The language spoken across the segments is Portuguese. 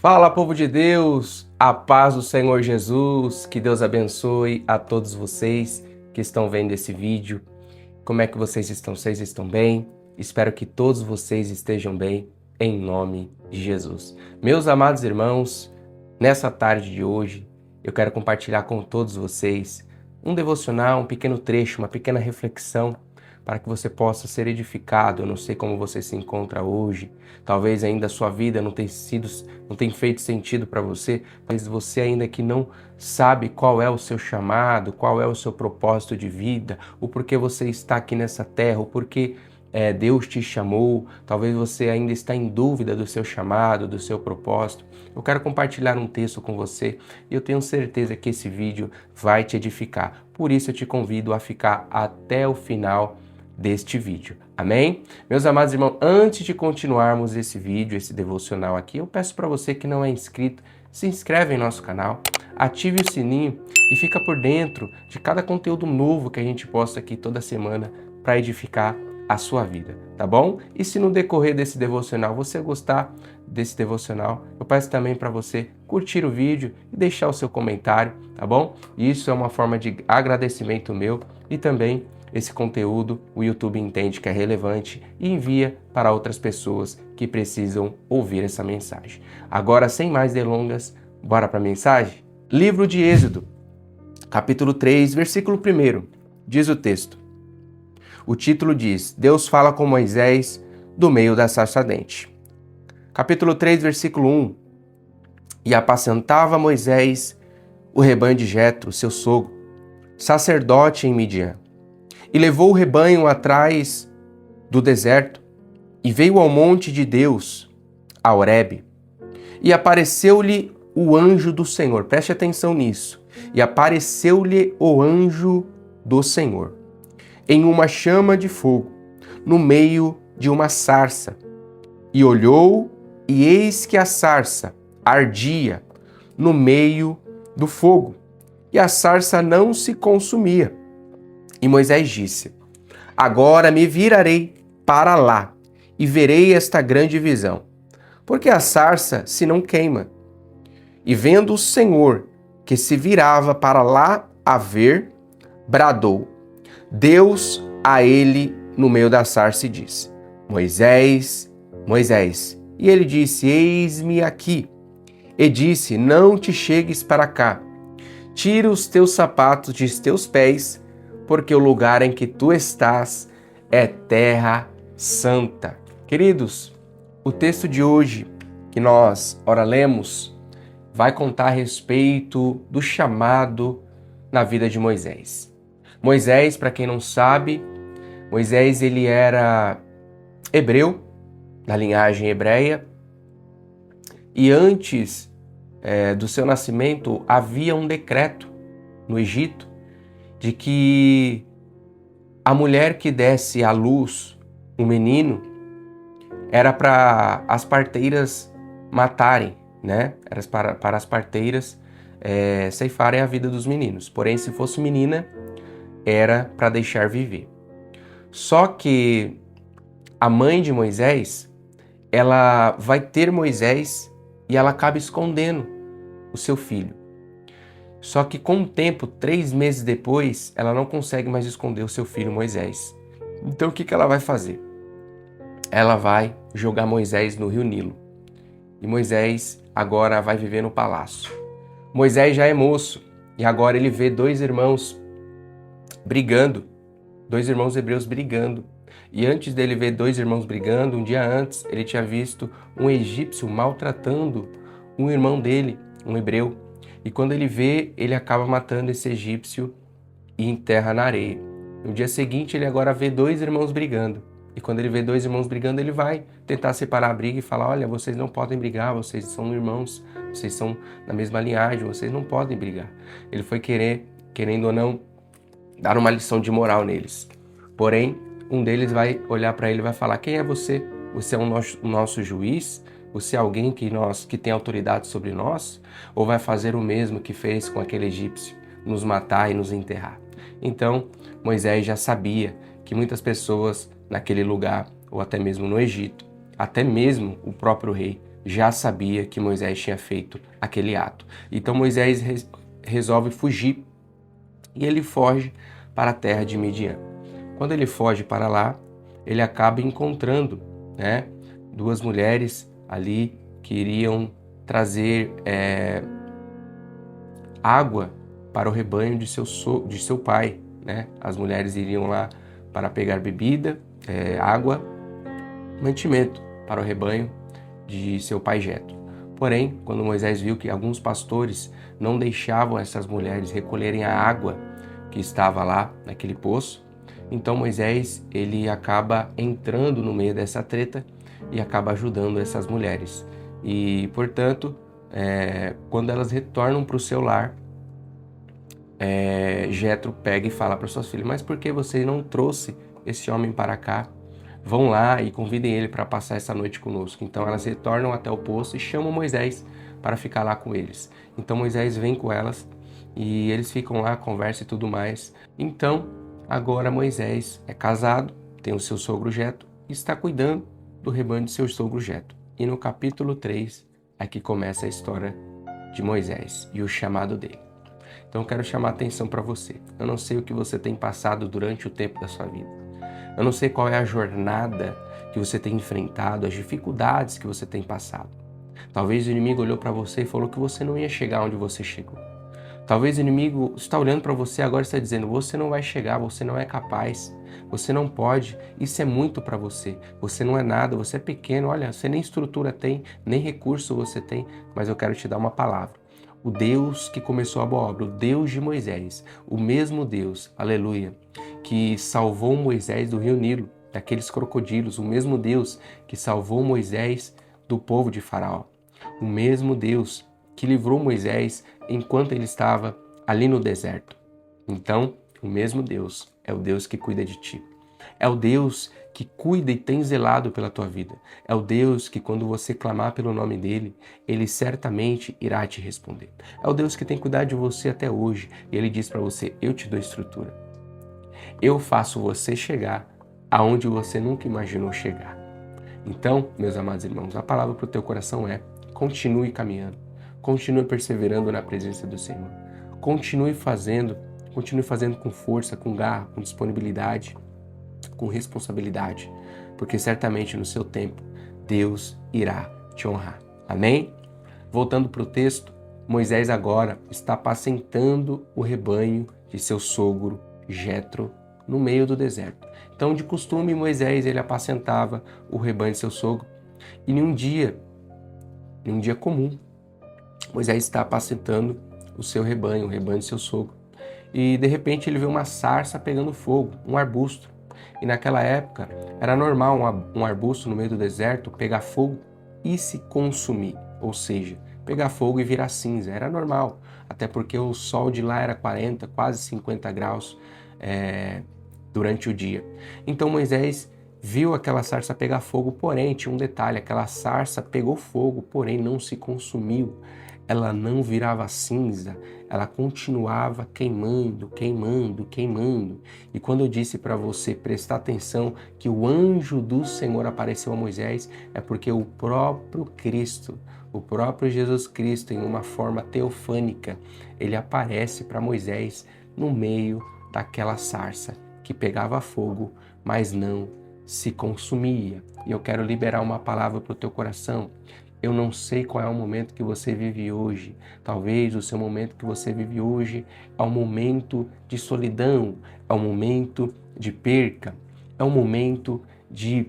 Fala, povo de Deus, a paz do Senhor Jesus, que Deus abençoe a todos vocês que estão vendo esse vídeo. Como é que vocês estão? Vocês estão bem? Espero que todos vocês estejam bem, em nome de Jesus. Meus amados irmãos, nessa tarde de hoje, eu quero compartilhar com todos vocês um devocional, um pequeno trecho, uma pequena reflexão, para que você possa ser edificado. Eu não sei como você se encontra hoje, talvez ainda a sua vida não tenha feito sentido para você, mas você ainda que não sabe qual é o seu chamado, qual é o seu propósito de vida, o porquê você está aqui nessa terra, o porquê Deus te chamou, talvez você ainda está em dúvida do seu chamado, do seu propósito. Eu quero compartilhar um texto com você e eu tenho certeza que esse vídeo vai te edificar. Por isso eu te convido a ficar até o final deste vídeo. Amém? Meus amados irmãos, antes de continuarmos esse vídeo, esse devocional aqui, eu peço para você que não é inscrito, se inscreve em nosso canal, ative o sininho e fica por dentro de cada conteúdo novo que a gente posta aqui toda semana para edificar a sua vida, tá bom? E se no decorrer desse devocional você gostar desse devocional, eu peço também para você curtir o vídeo e deixar o seu comentário, tá bom? Isso é uma forma de agradecimento meu e também esse conteúdo o YouTube entende que é relevante e envia para outras pessoas que precisam ouvir essa mensagem. Agora, sem mais delongas, bora para a mensagem? Livro de Êxodo, capítulo 3, versículo 1, diz o texto. O título diz: Deus fala com Moisés do meio da sarça ardente. Capítulo 3, versículo 1. E apacentava Moisés o rebanho de Jetro, seu sogro, sacerdote em Midian. E levou o rebanho atrás do deserto, e veio ao monte de Deus, a Horebe. E apareceu-lhe o anjo do Senhor, preste atenção nisso. E apareceu-lhe o anjo do Senhor, em uma chama de fogo, no meio de uma sarça. E olhou, e eis que a sarça ardia no meio do fogo, e a sarça não se consumia. E Moisés disse: Agora me virarei para lá e verei esta grande visão, porque a sarça se não queima. E vendo o Senhor que se virava para lá a ver, bradou Deus a ele no meio da sarça e disse: Moisés, Moisés. E ele disse: Eis-me aqui. E disse: Não te chegues para cá. Tira os teus sapatos de teus pés, porque o lugar em que tu estás é terra santa. Queridos, o texto de hoje que nós lemos vai contar a respeito do chamado na vida de Moisés. Moisés, para quem não sabe, Moisés ele era hebreu, da linhagem hebreia, e antes do seu nascimento havia um decreto no Egito de que a mulher que desse à luz um menino era para as parteiras matarem, né? Era para as parteiras ceifarem a vida dos meninos. Porém, se fosse menina, era para deixar viver. Só que a mãe de Moisés, ela vai ter Moisés e ela acaba escondendo o seu filho. Só que com o tempo, 3 meses depois, ela não consegue mais esconder o seu filho Moisés. Então o que ela vai fazer? Ela vai jogar Moisés no rio Nilo. E Moisés agora vai viver no palácio. Moisés já é moço e agora ele vê 2 irmãos brigando, 2 irmãos hebreus brigando. E antes dele ver 2 irmãos brigando, um dia antes, ele tinha visto um egípcio maltratando um irmão dele, um hebreu. E quando ele vê, ele acaba matando esse egípcio e enterra na areia. No dia seguinte, ele agora vê 2 irmãos brigando. E quando ele vê 2 irmãos brigando, ele vai tentar separar a briga e falar: olha, vocês não podem brigar, vocês são irmãos, vocês são da mesma linhagem, vocês não podem brigar. Ele foi querendo ou não, dar uma lição de moral neles. Porém, um deles vai olhar para ele e vai falar: quem é você? Você é o nosso juiz? Você é alguém que tem autoridade sobre nós? Ou vai fazer o mesmo que fez com aquele egípcio, nos matar e nos enterrar? Então, Moisés já sabia que muitas pessoas naquele lugar, ou até mesmo no Egito, até mesmo o próprio rei, já sabia que Moisés tinha feito aquele ato. Então Moisés resolve fugir e ele foge para a terra de Midian. Quando ele foge para lá, ele acaba encontrando, né, duas mulheres ali que iriam trazer água para o rebanho de seu pai, né? As mulheres iriam lá para pegar bebida, água, mantimento para o rebanho de seu pai Jetro. Porém, quando Moisés viu que alguns pastores não deixavam essas mulheres recolherem a água que estava lá naquele poço, então Moisés ele acaba entrando no meio dessa treta e acaba ajudando essas mulheres. E, portanto, quando elas retornam para o seu lar, Jetro pega e fala para suas filhas: mas por que você não trouxe esse homem para cá? Vão lá e convidem ele para passar essa noite conosco. Então elas retornam até o poço e chamam Moisés para ficar lá com eles. Então Moisés vem com elas e eles ficam lá, conversam e tudo mais. Então agora Moisés é casado, tem o seu sogro Jetro e está cuidando do rebanho de seu sogro Jetro. E no capítulo 3 é que começa a história de Moisés e o chamado dele. Então eu quero chamar a atenção para você. Eu não sei o que você tem passado durante o tempo da sua vida. Eu não sei qual é a jornada que você tem enfrentado, as dificuldades que você tem passado. Talvez o inimigo olhou para você e falou que você não ia chegar onde você chegou. Talvez o inimigo está olhando para você agora e está dizendo: você não vai chegar, você não é capaz, você não pode, isso é muito para você, você não é nada, você é pequeno, olha, você nem estrutura tem, nem recurso você tem, mas eu quero te dar uma palavra. O Deus que começou a boa obra, o Deus de Moisés, o mesmo Deus, aleluia, que salvou Moisés do rio Nilo, daqueles crocodilos, o mesmo Deus que salvou Moisés do povo de Faraó, o mesmo Deus que livrou Moisés enquanto ele estava ali no deserto. Então, o mesmo Deus é o Deus que cuida de ti. É o Deus que cuida e tem zelado pela tua vida. É o Deus que, quando você clamar pelo nome dele, ele certamente irá te responder. É o Deus que tem cuidado de você até hoje. E ele diz para você: eu te dou estrutura. Eu faço você chegar aonde você nunca imaginou chegar. Então, meus amados irmãos, a palavra para o teu coração é: continue caminhando. Continue perseverando na presença do Senhor. Continue fazendo com força, com garra, com disponibilidade, com responsabilidade, porque certamente no seu tempo Deus irá te honrar. Amém? Voltando para o texto, Moisés agora está apacentando o rebanho de seu sogro Jetro no meio do deserto. Então, de costume, Moisés ele apacentava o rebanho de seu sogro e em um dia comum, Moisés está apacentando o seu rebanho, o rebanho de seu sogro. E de repente ele vê uma sarça pegando fogo, um arbusto. E naquela época era normal um arbusto no meio do deserto pegar fogo e se consumir, ou seja, pegar fogo e virar cinza. Era normal, até porque o sol de lá era 40, quase 50 graus durante o dia. Então Moisés viu aquela sarça pegar fogo, porém tinha um detalhe: aquela sarça pegou fogo, porém não se consumiu. Ela não virava cinza, ela continuava queimando, queimando, queimando. E quando eu disse para você prestar atenção que o anjo do Senhor apareceu a Moisés, é porque o próprio Cristo, o próprio Jesus Cristo, em uma forma teofânica, ele aparece para Moisés no meio daquela sarça que pegava fogo, mas não se consumia. E eu quero liberar uma palavra para o teu coração. Eu não sei qual é o momento que você vive hoje. Talvez o seu momento que você vive hoje é um momento de solidão, é um momento de perca, é um momento de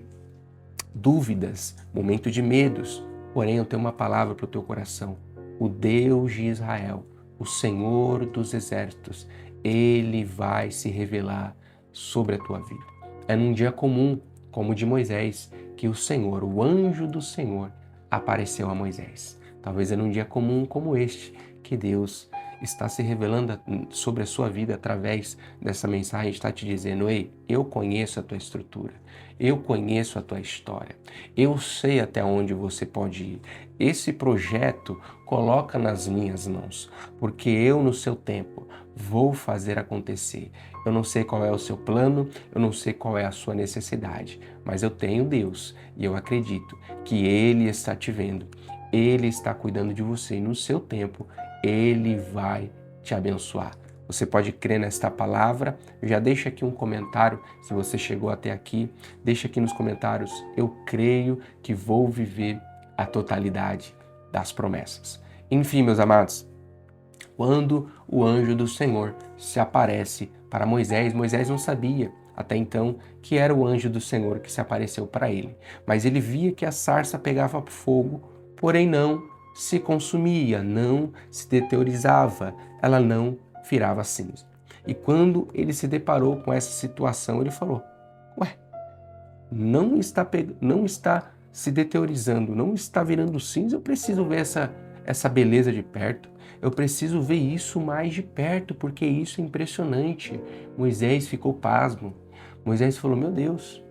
dúvidas, momento de medos. Porém, eu tenho uma palavra para o teu coração. O Deus de Israel, o Senhor dos exércitos, ele vai se revelar sobre a tua vida. É num dia comum, como o de Moisés, que o Senhor, o anjo do Senhor, apareceu a Moisés. Talvez é num dia comum como este que Deus está se revelando sobre a sua vida através dessa mensagem, está te dizendo: ei, eu conheço a tua estrutura, eu conheço a tua história, eu sei até onde você pode ir. Esse projeto coloca nas minhas mãos, porque eu no seu tempo vou fazer acontecer. Eu não sei qual é o seu plano, eu não sei qual é a sua necessidade, mas eu tenho Deus e eu acredito que Ele está te vendo, Ele está cuidando de você e no seu tempo Ele vai te abençoar. Você pode crer nesta palavra? Já deixa aqui um comentário se você chegou até aqui. Deixa aqui nos comentários: eu creio que vou viver a totalidade das promessas. Enfim, meus amados, quando o anjo do Senhor se aparece para Moisés, Moisés não sabia até então que era o anjo do Senhor que se apareceu para ele. Mas ele via que a sarça pegava fogo, porém não se consumia, não se deteriorizava, ela não virava cinza. E quando ele se deparou com essa situação, ele falou: ué, não está se deteriorizando, não está virando cinza, eu preciso ver essa beleza de perto. Eu preciso ver isso mais de perto, porque isso é impressionante. Moisés ficou pasmo. Moisés falou: meu Deus,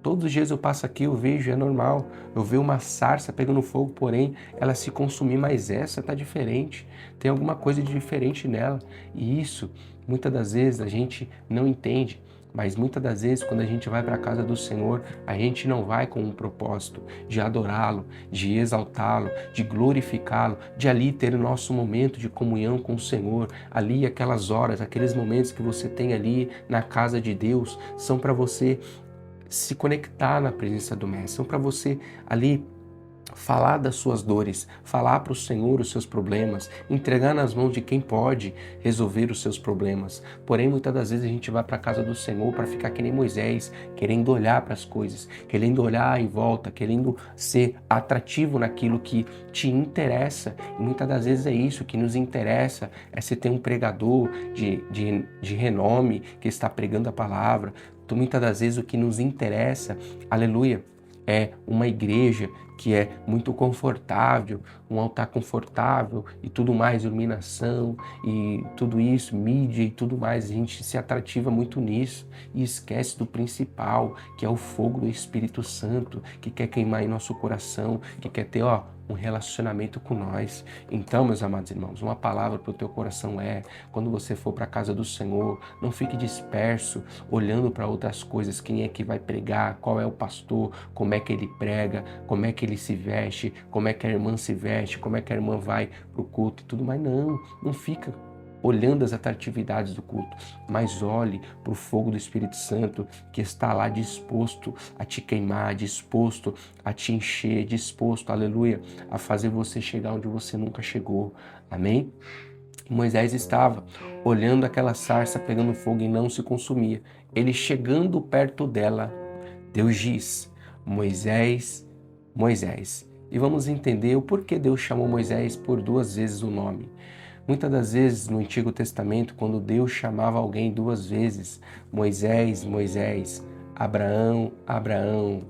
todos os dias eu passo aqui, eu vejo, é normal. Eu vejo uma sarça pegando fogo, porém ela se consumir, mas essa está diferente. Tem alguma coisa de diferente nela. E isso, muitas das vezes, a gente não entende. Mas muitas das vezes, quando a gente vai para a casa do Senhor, a gente não vai com um propósito de adorá-lo, de exaltá-lo, de glorificá-lo, de ali ter o nosso momento de comunhão com o Senhor. Ali, aquelas horas, aqueles momentos que você tem ali na casa de Deus, são para você se conectar na presença do Mestre, são para você ali falar das suas dores, falar para o Senhor os seus problemas, entregar nas mãos de quem pode resolver os seus problemas. Porém, muitas das vezes a gente vai para a casa do Senhor para ficar que nem Moisés, querendo olhar para as coisas, querendo olhar em volta, querendo ser atrativo naquilo que te interessa. E muitas das vezes é isso que nos interessa, é se ter um pregador de renome que está pregando a palavra. Então, muitas das vezes o que nos interessa, aleluia, é uma igreja que é muito confortável, um altar confortável e tudo mais, iluminação e tudo isso, mídia e tudo mais. A gente se atrativa muito nisso e esquece do principal, que é o fogo do Espírito Santo, que quer queimar em nosso coração, que quer ter, um relacionamento com nós. Então, meus amados irmãos, uma palavra para o teu coração é: quando você for para a casa do Senhor, não fique disperso, olhando para outras coisas, quem é que vai pregar, qual é o pastor, como é que ele prega, como é que ele se veste, como é que a irmã se veste, como é que a irmã vai para o culto e tudo mais. Não fica olhando as atratividades do culto, mas olhe para o fogo do Espírito Santo que está lá disposto a te queimar, disposto a te encher, disposto, aleluia, a fazer você chegar onde você nunca chegou. Amém? Moisés estava olhando aquela sarça pegando fogo e não se consumia. Ele chegando perto dela, Deus diz: Moisés, Moisés. E vamos entender o porquê Deus chamou Moisés por 2 vezes o nome. Muitas das vezes no Antigo Testamento, quando Deus chamava alguém 2 vezes, Moisés, Moisés, Abraão, Abraão,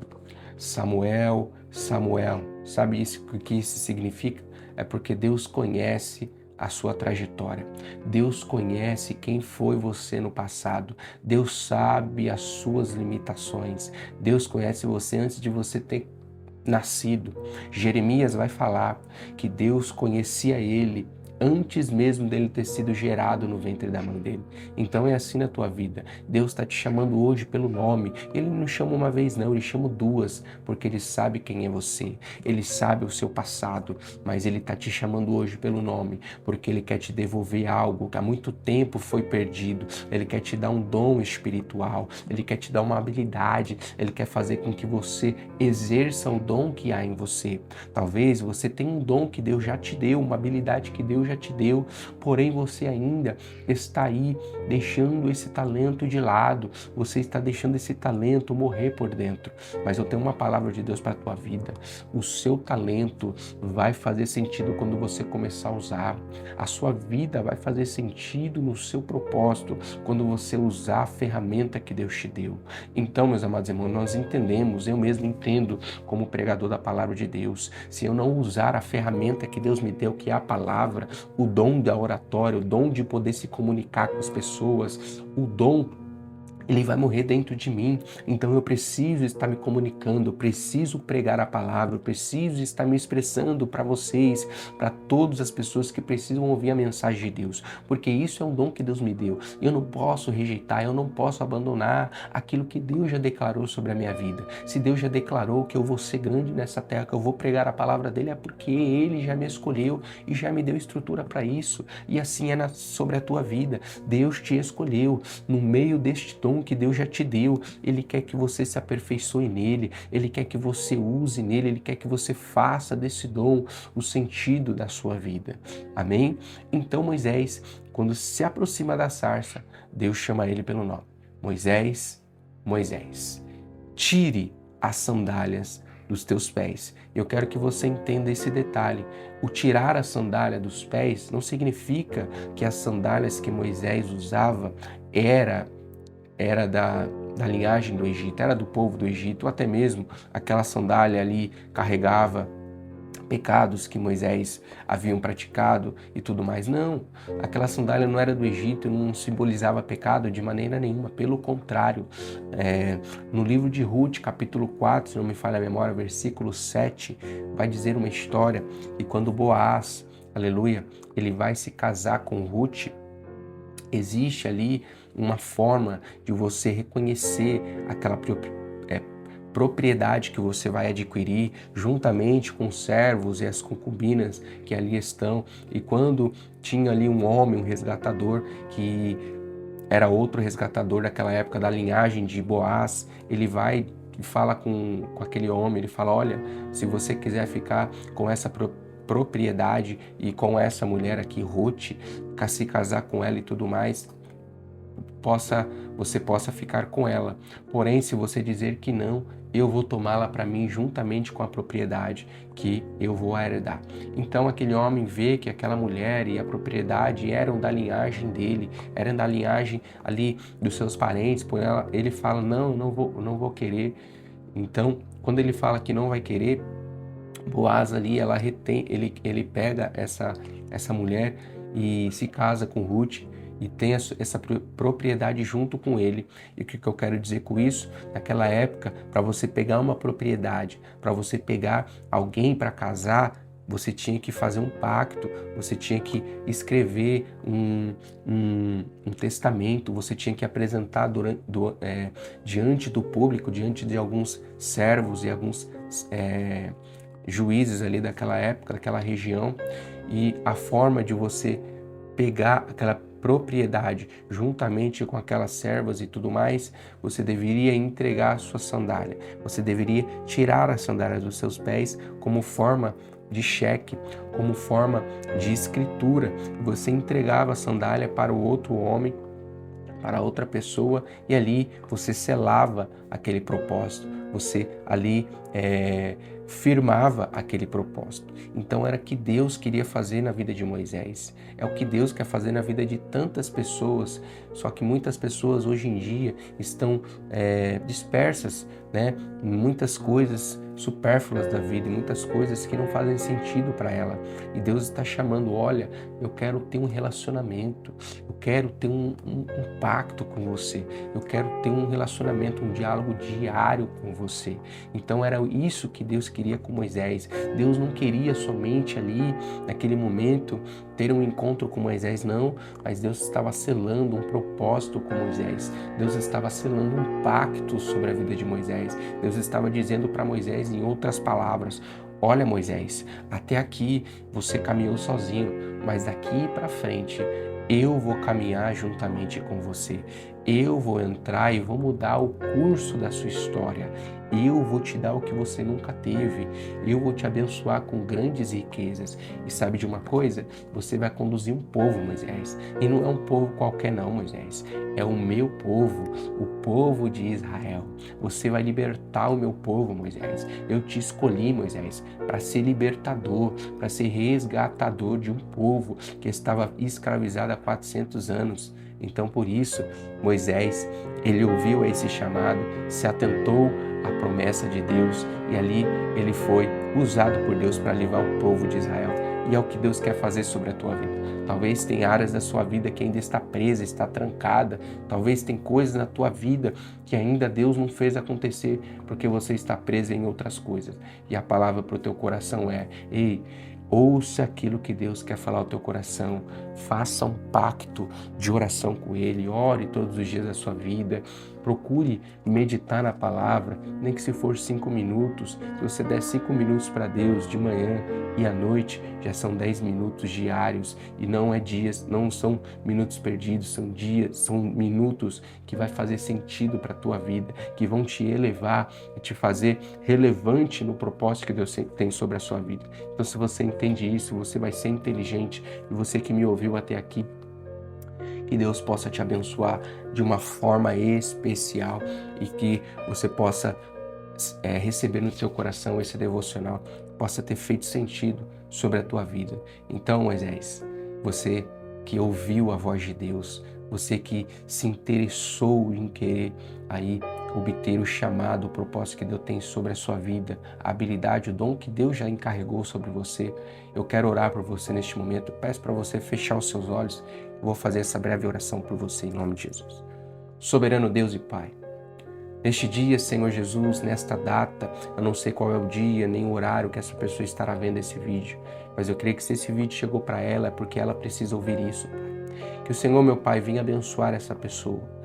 Samuel, Samuel. Sabe o que isso significa? É porque Deus conhece a sua trajetória. Deus conhece quem foi você no passado. Deus sabe as suas limitações. Deus conhece você antes de você ter nascido. Jeremias vai falar que Deus conhecia ele antes mesmo dele ter sido gerado no ventre da mãe dele. Então é assim na tua vida. Deus está te chamando hoje pelo nome. Ele não chama uma vez não, ele chama 2, porque ele sabe quem é você. Ele sabe o seu passado, mas ele está te chamando hoje pelo nome, porque ele quer te devolver algo que há muito tempo foi perdido. Ele quer te dar um dom espiritual, ele quer te dar uma habilidade, ele quer fazer com que você exerça o dom que há em você. Talvez você tenha um dom que Deus já te deu, uma habilidade que Deus já te deu, porém você ainda está aí deixando esse talento de lado, você está deixando esse talento morrer por dentro. Mas eu tenho uma palavra de Deus para a tua vida: o seu talento vai fazer sentido quando você começar a usar, a sua vida vai fazer sentido no seu propósito quando você usar a ferramenta que Deus te deu. Então, meus amados irmãos, nós entendemos, eu mesmo entendo como pregador da palavra de Deus, se eu não usar a ferramenta que Deus me deu, que é a palavra, o dom da oratória, o dom de poder se comunicar com as pessoas, o dom, ele vai morrer dentro de mim. Então eu preciso estar me comunicando, eu preciso pregar a palavra, eu preciso estar me expressando para vocês, para todas as pessoas que precisam ouvir a mensagem de Deus, porque isso é um dom que Deus me deu. Eu não posso rejeitar, eu não posso abandonar aquilo que Deus já declarou sobre a minha vida. Se Deus já declarou que eu vou ser grande nessa terra, que eu vou pregar a palavra dele, é porque Ele já me escolheu e já me deu estrutura para isso. E assim é sobre a tua vida. Deus te escolheu no meio deste dom que Deus já te deu. Ele quer que você se aperfeiçoe nele, Ele quer que você use nele, Ele quer que você faça desse dom o sentido da sua vida. Amém? Então Moisés, quando se aproxima da sarça, Deus chama ele pelo nome. Moisés, Moisés, tire as sandálias dos teus pés. Eu quero que você entenda esse detalhe. O tirar a sandália dos pés não significa que as sandálias que Moisés usava era da linhagem do Egito, era do povo do Egito, ou até mesmo aquela sandália ali carregava pecados que Moisés haviam praticado e tudo mais. Não, aquela sandália não era do Egito, não simbolizava pecado de maneira nenhuma, pelo contrário. No livro de Ruth, capítulo 4, se não me falha a memória, versículo 7, vai dizer uma história, e quando Boaz, aleluia, ele vai se casar com Ruth, existe ali uma forma de você reconhecer aquela propriedade que você vai adquirir juntamente com os servos e as concubinas que ali estão. E quando tinha ali um homem, um resgatador, que era outro resgatador daquela época da linhagem de Boaz, ele vai e fala com aquele homem, ele fala: olha, se você quiser ficar com essa propriedade e com essa mulher aqui, Ruth, se casar com ela e tudo mais, você possa ficar com ela. Porém, se você dizer que não, eu vou tomá-la para mim juntamente com a propriedade que eu vou herdar. Então aquele homem vê que aquela mulher e a propriedade eram da linhagem dele, eram da linhagem ali dos seus parentes, por ela, ele fala: não vou querer. Então, quando ele fala que não vai querer, Boaz ali, ela retém, ele pega essa mulher e se casa com Ruth e tem essa propriedade junto com ele. E o que eu quero dizer com isso? Naquela época, para você pegar uma propriedade, para você pegar alguém para casar, você tinha que fazer um pacto, você tinha que escrever um testamento, você tinha que apresentar diante do público, diante de alguns servos e alguns juízes ali daquela época, daquela região, e a forma de você pegar aquela propriedade juntamente com aquelas servas e tudo mais, você deveria entregar a sua sandália, você deveria tirar a sandália dos seus pés como forma de cheque, como forma de escritura. Você entregava a sandália para o outro homem, para outra pessoa, e ali você selava aquele propósito, você ali firmava aquele propósito. Então era o que Deus queria fazer na vida de Moisés, é o que Deus quer fazer na vida de tantas pessoas, só que muitas pessoas hoje em dia estão dispersas, né, em muitas coisas supérfluas da vida, em muitas coisas que não fazem sentido para ela. E Deus está chamando: olha, eu quero ter um relacionamento, eu quero ter um pacto com você, eu quero ter um relacionamento, um diálogo diário com você. Então era isso que Deus queria com Moisés. Deus não queria somente ali, naquele momento, ter um encontro com Moisés, não, mas Deus estava selando um propósito com Moisés. Deus estava selando um pacto sobre a vida de Moisés. Deus estava dizendo para Moisés, em outras palavras: olha, Moisés, até aqui você caminhou sozinho, mas daqui para frente eu vou caminhar juntamente com você. Eu vou entrar e vou mudar o curso da sua história. Eu vou te dar o que você nunca teve. Eu vou te abençoar com grandes riquezas. E sabe de uma coisa? Você vai conduzir um povo, Moisés. E não é um povo qualquer não, Moisés. É o meu povo, o povo de Israel. Você vai libertar o meu povo, Moisés. Eu te escolhi, Moisés, para ser libertador, para ser resgatador de um povo que estava escravizado há 400 anos. Então, por isso, Moisés, ele ouviu esse chamado, se atentou à promessa de Deus e ali ele foi usado por Deus para levar o povo de Israel e é o que Deus quer fazer sobre a tua vida. Talvez tem áreas da sua vida que ainda está presa, está trancada. Talvez tem coisas na tua vida que ainda Deus não fez acontecer porque você está preso em outras coisas. E a palavra para o teu coração é: ei, ouça aquilo que Deus quer falar ao teu coração, faça um pacto de oração com Ele, ore todos os dias da sua vida, procure meditar na palavra, nem que se for 5 minutos. Se você der 5 minutos para Deus de manhã e à noite, já são 10 minutos diários, e não é dias, não são minutos perdidos, são dias, são minutos que vai fazer sentido para a tua vida, que vão te elevar e te fazer relevante no propósito que Deus tem sobre a sua vida. Então, se você entende isso, você vai ser inteligente, e você que me ouviu até aqui, que Deus possa te abençoar de uma forma especial e que você possa receber no teu coração esse devocional, possa ter feito sentido sobre a tua vida. Então, Moisés, você que ouviu a voz de Deus, você que se interessou em querer aí obter o chamado, o propósito que Deus tem sobre a sua vida, a habilidade, o dom que Deus já encarregou sobre você, eu quero orar por você neste momento. Eu peço para você fechar os seus olhos. Eu vou fazer essa breve oração por você em nome de Jesus. Soberano Deus e Pai, neste dia, Senhor Jesus, nesta data, eu não sei qual é o dia nem o horário que essa pessoa estará vendo esse vídeo, mas eu creio que se esse vídeo chegou para ela é porque ela precisa ouvir isso, Pai. Que o Senhor, meu Pai, venha abençoar essa pessoa.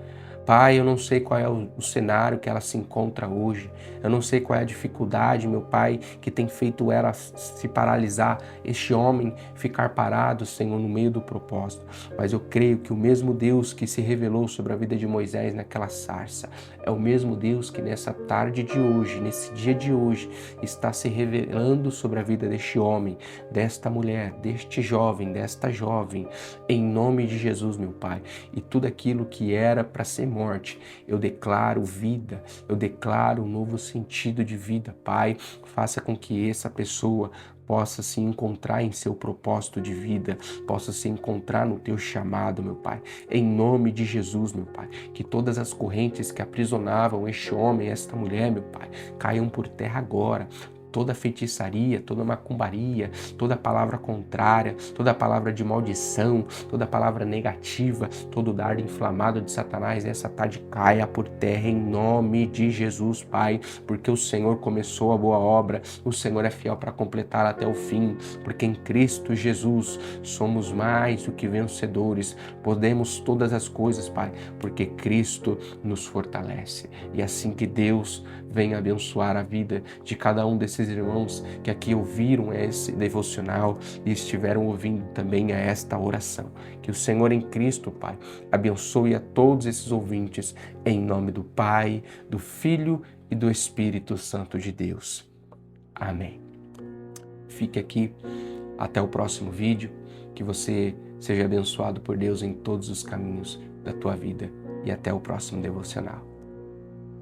Pai, eu não sei qual é o cenário que ela se encontra hoje. Eu não sei qual é a dificuldade, meu Pai, que tem feito ela se paralisar, este homem ficar parado, Senhor, no meio do propósito. Mas eu creio que o mesmo Deus que se revelou sobre a vida de Moisés naquela sarça é o mesmo Deus que nessa tarde de hoje, nesse dia de hoje, está se revelando sobre a vida deste homem, desta mulher, deste jovem, desta jovem, em nome de Jesus, meu Pai. E tudo aquilo que era para ser morte, eu declaro vida, eu declaro um novo sentido de vida, Pai. Faça com que essa pessoa possa se encontrar em seu propósito de vida, possa se encontrar no teu chamado, meu Pai. Em nome de Jesus, meu Pai, que todas as correntes que aprisionavam este homem, esta mulher, meu Pai, caiam por terra agora. Toda feitiçaria, toda macumbaria, toda palavra contrária, toda palavra de maldição, toda palavra negativa, todo dardo inflamado de Satanás, nessa tarde caia por terra em nome de Jesus, Pai, porque o Senhor começou a boa obra, o Senhor é fiel para completar até o fim, porque em Cristo Jesus somos mais do que vencedores, podemos todas as coisas, Pai, porque Cristo nos fortalece. E assim que Deus venha abençoar a vida de cada um desses irmãos que aqui ouviram esse devocional e estiveram ouvindo também a esta oração. Que o Senhor em Cristo, Pai, abençoe a todos esses ouvintes, em nome do Pai, do Filho e do Espírito Santo de Deus. Amém. Fique aqui até o próximo vídeo, que você seja abençoado por Deus em todos os caminhos da tua vida e até o próximo devocional.